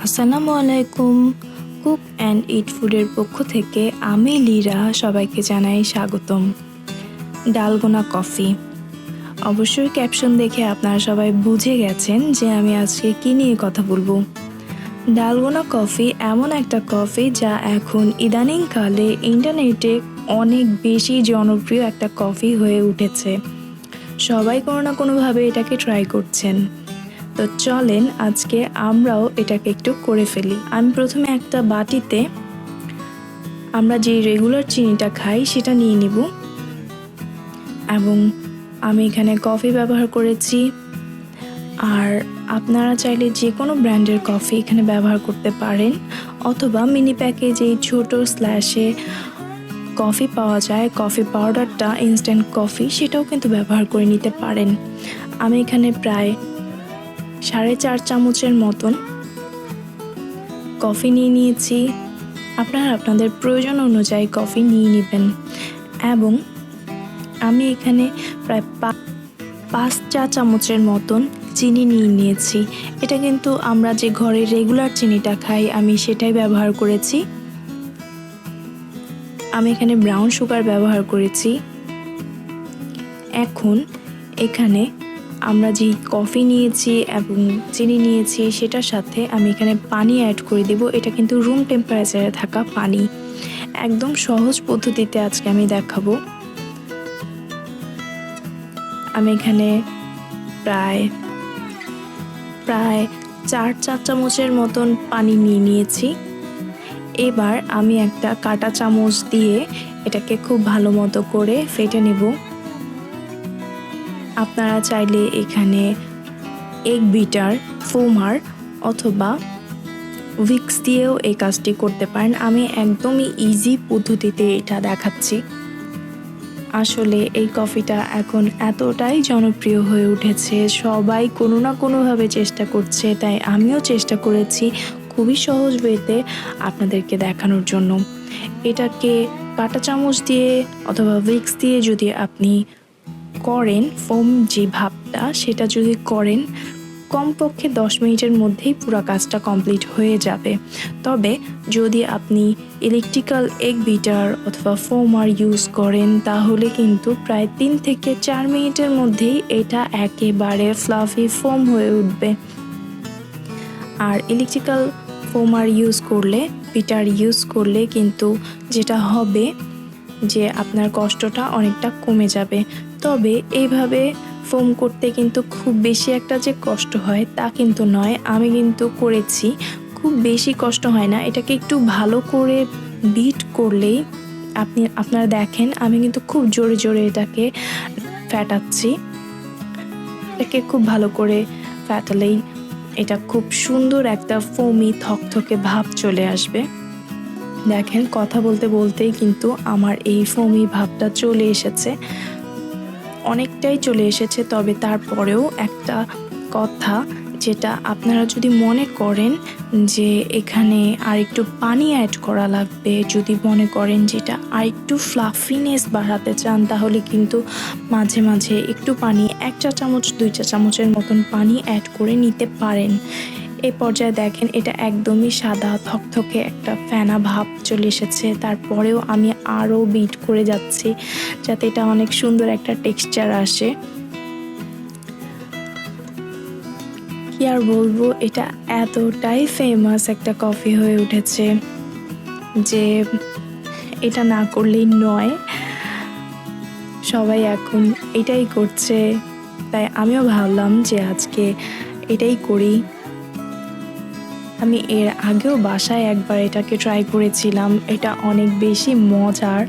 আসসালামু আলাইকুম। Cook and it ফুডের পক্ষ থেকে আমি লীরা সবাইকে জানাই স্বাগতম। Dalgona coffee. অবশ্যই ক্যাপশন দেখে আপনারা সবাই বুঝে গেছেন যে আমি আজকে কী নিয়ে কথা বলবো। ডালগোনা কফি এমন একটা কফি যা এখন ইদানিংকালে ইন্টারনেটে অনেক বেশি জনপ্রিয় একটা কফি হয়ে উঠেছে। সবাই কোনো না কোনোভাবে এটাকে ট্রাই করছেন। তো চলেন আজকে আমরাও এটাকে একটু করে ফেলি। আমি প্রথমে একটা বাটিতে আমরা যে রেগুলার চিনিটা খাই সেটা নিয়ে নিব, এবং আমি এখানে কফি ব্যবহার করেছি। আর আপনারা চাইলে যে কোনো ব্র্যান্ডের কফি এখানে ব্যবহার করতে পারেন, অথবা মিনি প্যাকে যেই ছোট স্ল্যাশে কফি পাওয়া যায়, কফি পাউডারটা, ইনস্ট্যান্ট কফি, সেটাও কিন্তু ব্যবহার করে নিতে পারেন। আমি এখানে প্রায় 4.5 চামচের মতন কফি নিয়ে নিয়েছি। আপনারা আপনাদের প্রয়োজন অনুযায়ী কফি নিয়ে নেবেন। এবং আমি এখানে প্রায় 5 চা চামচের মতন চিনি নিয়ে নিয়েছি। এটা কিন্তু আমরা যে ঘরে রেগুলার চিনিটা খাই আমি সেটাই ব্যবহার করেছি। আমি এখানে ব্রাউন সুগার ব্যবহার করেছি। এখন এখানে আমরা যে কফি নিয়েছি এবং চিনি নিয়েছি সেটার সাথে আমি এখানে পানি অ্যাড করে দেব। এটা কিন্তু রুম টেম্পারেচারে থাকা পানি। একদম সহজ পদ্ধতিতে আজকে আমি দেখাবো। আমি এখানে প্রায় 4 চা চামচের মতন পানি নিয়ে নিয়েছি। এবার আমি একটা কাঁটা চামচ দিয়ে এটাকে খুব ভালো মতো করে ফেটে নেব। আপনারা চাইলে এখানে এগ বিটার, ফোমার অথবা উইক্স দিয়েও এই কাজটি করতে পারেন। আমি একদমই ইজি পদ্ধতিতে এটা দেখাচ্ছি। আসলে এই কফিটা এখন এতটাই জনপ্রিয় হয়ে উঠেছে, সবাই কোনো না কোনোভাবে চেষ্টা করছে, তাই আমিও চেষ্টা করেছি খুবই সহজ ওয়েতে আপনাদেরকে দেখানোর জন্য। এটাকে কাঁটা চামচ দিয়ে অথবা উইক্স দিয়ে যদি আপনি করেন, ফোম যে ভাবটা সেটা যদি করেন, কমপক্ষে 10 মিনিটের মধ্যেই পুরো কাজটা কমপ্লিট হয়ে যাবে। তবে যদি আপনি ইলেকট্রিক্যাল এগ বিটার অথবা ফোমার ইউজ করেন তাহলে কিন্তু প্রায় 3 থেকে 4 মিনিটের মধ্যেই এটা একেবারে ফ্লাফি ফোম হয়ে উঠবে। আর ইলেকট্রিক্যাল ফোমার ইউজ করলে, বিটার ইউজ করলে কিন্তু যেটা হবে যে আপনার কষ্টটা অনেকটা কমে যাবে। তবে এইভাবে ফোম করতে কিন্তু খুব বেশি একটা যে কষ্ট হয় তা কিন্তু নয়। আমি কিন্তু করেছি, খুব বেশি কষ্ট হয় না। এটাকে একটু ভালো করে বিট করলেই আপনারা দেখেন আমি কিন্তু খুব জোরে জোরে এটাকে ফ্যাটাচ্ছি। এটাকে খুব ভালো করে ফ্যাটালেই এটা খুব সুন্দর একটা ফোমি থকথকে ভাব চলে আসবে। দেখেন কথা বলতে বলতেই কিন্তু আমার এই ফোমি ভাবটা চলে এসেছে, অনেকটাই চলে এসেছে। তবে তারপরেও একটা কথা, যেটা আপনারা যদি মনে করেন যে এখানে আর একটু পানি অ্যাড করা লাগবে, যদি মনে করেন যেটা আর একটু ফ্লাফিনেস বাড়াতে চান, তাহলে কিন্তু মাঝে মাঝে একটু পানি 1 চা চামচ 2 চা চামচের মতন পানি অ্যাড করে নিতে পারেন। এই পর্যায়ে দেখেন এটা একদমই সাদা থকথকে একটা ফেনা ভাব চলে এসেছে। তারপরেও আমি আরও বিট করে যাচ্ছি যাতে এটা অনেক সুন্দর একটা টেক্সচার আসে। কি আর বলবো, এটা এতটাই ফেমাস একটা কফি হয়ে উঠেছে যে এটা না করলেই নয়। সবাই এখন এটাই করছে, তাই আমিও ভাবলাম যে আজকে এটাই করি। আমি এর আগেও বাসায় একবার এটাকে ট্রাই করেছিলাম, এটা অনেক বেশি মজার,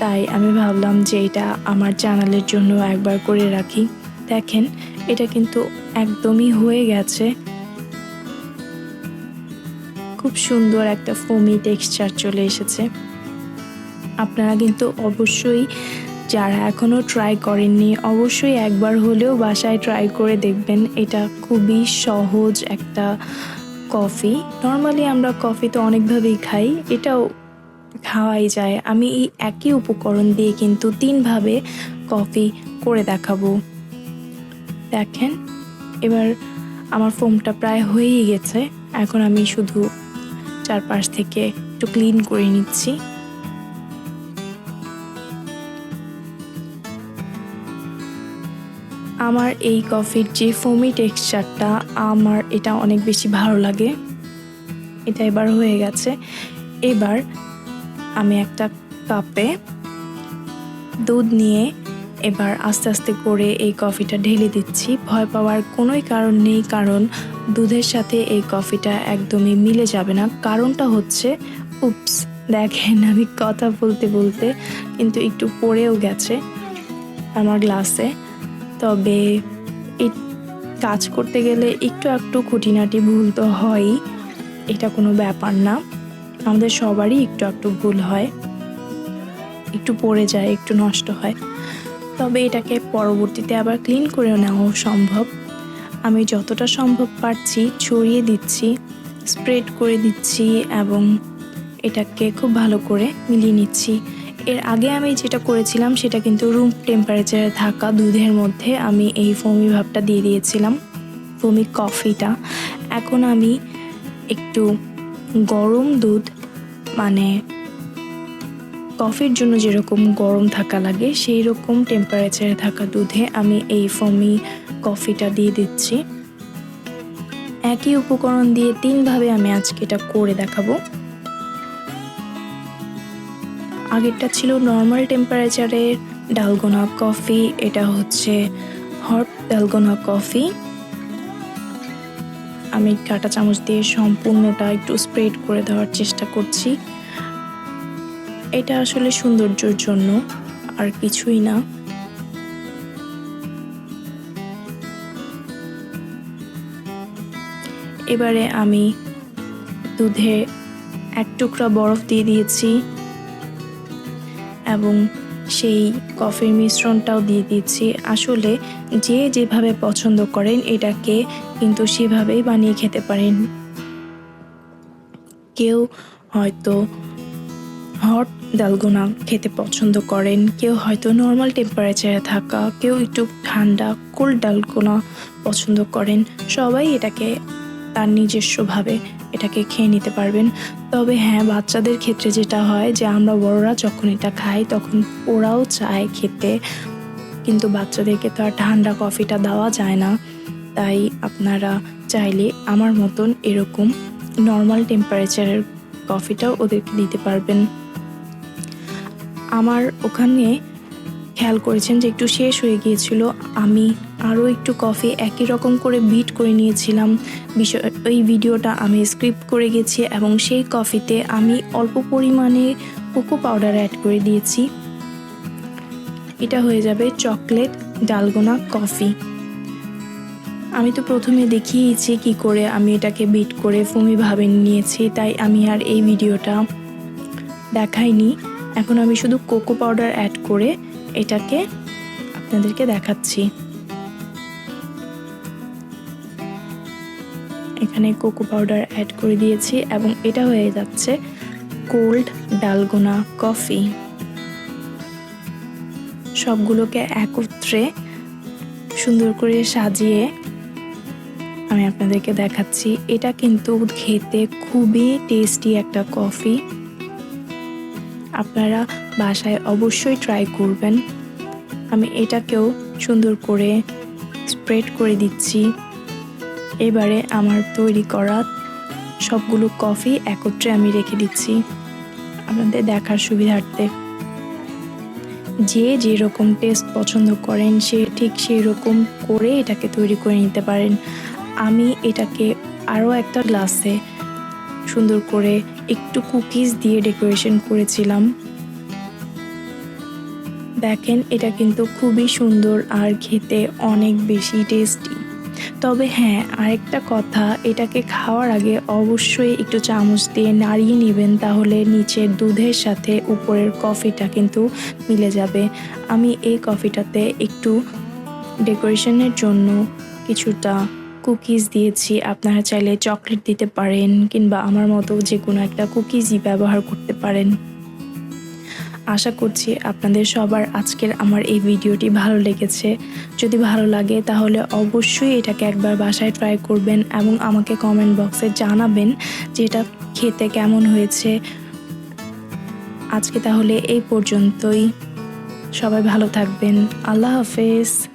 তাই আমি ভাবলাম যে এটা আমার চ্যানেলের জন্য একবার করে রাখি। দেখেন এটা কিন্তু একদমই হয়ে গেছে, খুব সুন্দর একটা ফোমি টেক্সচার চলে এসেছে। আপনারা কিন্তু অবশ্যই, যারা এখনও ট্রাই করেননি, অবশ্যই একবার হলেও বাসায় ট্রাই করে দেখবেন। এটা খুবই সহজ একটা কফি। নর্মালি আমরা কফি তো অনেকভাবেই খাই, এটাও খাওয়াই যায়। আমি এই একই উপকরণ দিয়ে কিন্তু 3 ভাবে কফি করে দেখাবো। দেখেন এবার আমার ফোমটা প্রায় হয়েই গেছে। এখন আমি শুধু চারপাশ থেকে একটু ক্লিন করে নিচ্ছি। আমার এই কফির যে ফোমি টেক্সচারটা, আমার এটা অনেক বেশি ভালো লাগে। এটা এবার হয়ে গেছে। এবার আমি একটা কাপে দুধ নিয়ে এবার আস্তে আস্তে করে এই কফিটা ঢেলে দিচ্ছি। ভয় পাওয়ার কোনোই কারণ নেই, কারণ দুধের সাথে এই কফিটা একদমই মিলে যাবে না। কারণটা হচ্ছে, উপস, দেখেন আমি কথা বলতে বলতে কিন্তু একটু পড়েও গেছে আমার গ্লাসে। তবে এই কাজ করতে গেলে একটু খুঁটিনাটি ভুল তো হয়ই, এটা কোনো ব্যাপার না। আমাদের সবারই একটু ভুল হয়, একটু পড়ে যায়, একটু নষ্ট হয়। তবে এটাকে পরবর্তীতে আবার ক্লিন করেও নেওয়া সম্ভব। আমি যতটা সম্ভব পারছি ছড়িয়ে দিচ্ছি, স্প্রেড করে দিচ্ছি এবং এটাকে খুব ভালো করে মিলিয়ে নিচ্ছি। এর আগে আমি যেটা করেছিলাম সেটা কিন্তু রুম টেম্পারেচারে থাকা দুধের মধ্যে আমি এই ফোমি ভাবটা দিয়ে দিয়েছিলাম, ফোমি কফিটা। এখন আমি একটু গরম দুধ, মানে কফির জন্য যেরকম গরম থাকা লাগে সেই রকম টেম্পারেচারে থাকা দুধে আমি এই ফোমি কফিটা দিয়ে দিচ্ছি। একই উপকরণ দিয়ে 3 ভাবে আমি আজকে এটা করে দেখাবো। আগেরটা ছিল নর্মাল টেম্পারেচারের ডালগোনা কফি, এটা হচ্ছে হট ডালগোনা কফি। আমি কাঁটা চামচ দিয়ে সম্পূর্ণটা একটু স্প্রেড করে দেওয়ার চেষ্টা করছি। এটা আসলে সৌন্দর্যের জন্য, আর কিছুই না। এবারে আমি দুধে 1 টুকরা বরফ দিয়ে দিয়েছি এবং সেই কফির মিশ্রণটাও দিয়ে দিয়েছি। আসলে যে যেভাবে পছন্দ করেন এটাকে কিন্তু সেভাবেই বানিয়ে খেতে পারেন। কেউ হয়তো হট ডালগোনা খেতে পছন্দ করেন, কেউ হয়তো নর্মাল টেম্পারেচারে থাকা, কেউ একটু ঠান্ডা কোল্ড ডালগোনা পছন্দ করেন। সবাই এটাকে তার নিজস্বভাবে এটাকে খেয়ে নিতে পারবেন। তবে হ্যাঁ, বাচ্চাদের ক্ষেত্রে যেটা হয় যে আমরা বড়রা যখন এটা খাই তখন ওরাও চায় খেতে, কিন্তু বাচ্চাদেরকে তো আর ঠান্ডা কফিটা দেওয়া যায় না। তাই আপনারা চাইলে আমার মতন এরকম নর্মাল টেম্পারেচারের কফিটাও ওদেরকে দিতে পারবেন। আমার ওখানে খেয়াল করেছেন যে একটু শেষ হয়ে গিয়েছিল, আমি আরও একটু কফি একই রকম করে বিট করে নিয়েছিলাম। এই ভিডিওটা আমি স্ক্রিপ্ট করে গেছি এবং সেই কফিতে আমি অল্প পরিমাণে কোকো পাউডার অ্যাড করে দিয়েছি। এটা হয়ে যাবে চকলেট ডালগোনা কফি। আমি তো প্রথমে দেখিয়েছি কি করে আমি এটাকে বিট করে ফোমি ভাবে নিয়েছি, তাই আমি আর এই ভিডিওটা দেখাইনি। এখন আমি শুধু কোকো পাউডার অ্যাড করে এটাকে আপনাদেরকে দেখাচ্ছি। এখানে কোকো পাউডার অ্যাড করে দিয়েছি এবং এটা হয়ে যাচ্ছে কোল্ড ডালগোনা কফি। সবগুলোকে একত্রে সুন্দর করে সাজিয়ে আমি আপনাদেরকে দেখাচ্ছি। এটা কিন্তু খেতে খুবই টেস্টি একটা কফি, আপনারা বাসায় অবশ্যই ট্রাই করবেন। আমি এটাকেও সুন্দর করে স্প্রেড করে দিচ্ছি। এবারে আমার তৈরি করা সবগুলো কফি একত্রে আমি রেখে দিচ্ছি আপনাদের দেখার সুবিধার্থে। যে যেরকম টেস্ট পছন্দ করেন সে ঠিক সেই রকম করে এটাকে তৈরি করে নিতে পারেন। আমি এটাকে আরও একটা গ্লাসে সুন্দর করে একটু কুকিজ দিয়ে ডেকোরেশন করেছিলাম। দেখেন এটা কিন্তু খুবই সুন্দর আর খেতে অনেক বেশি টেস্টি। তবে হ্যাঁ, আরেকটা কথা, এটাকে খাওয়ার আগে অবশ্যই একটু চামচ দিয়ে নাড়িয়ে নেবেন, তাহলে নিচের দুধের সাথে উপরের কফিটা কিন্তু মিলে যাবে। আমি এই কফিটাতে একটু ডেকোরেশনের জন্য কিছুটা কুকিজ দিয়েছি। আপনারা চাইলে চকলেট দিতে পারেন কিংবা আমার মতো যে কোনো একটা কুকিজই ব্যবহার করতে পারেন। আশা করছি আপনাদের সবার আজকের আমার এই ভিডিওটি ভালো লেগেছে। যদি ভালো লাগে তাহলে অবশ্যই এটাকে একবার বাসায় ট্রাই করবেন এবং আমাকে কমেন্ট বক্সে জানাবেন যে এটা খেতে কেমন হয়েছে। আজকে তাহলে এই পর্যন্তই। সবাই ভালো থাকবেন। আল্লাহ হাফেজ।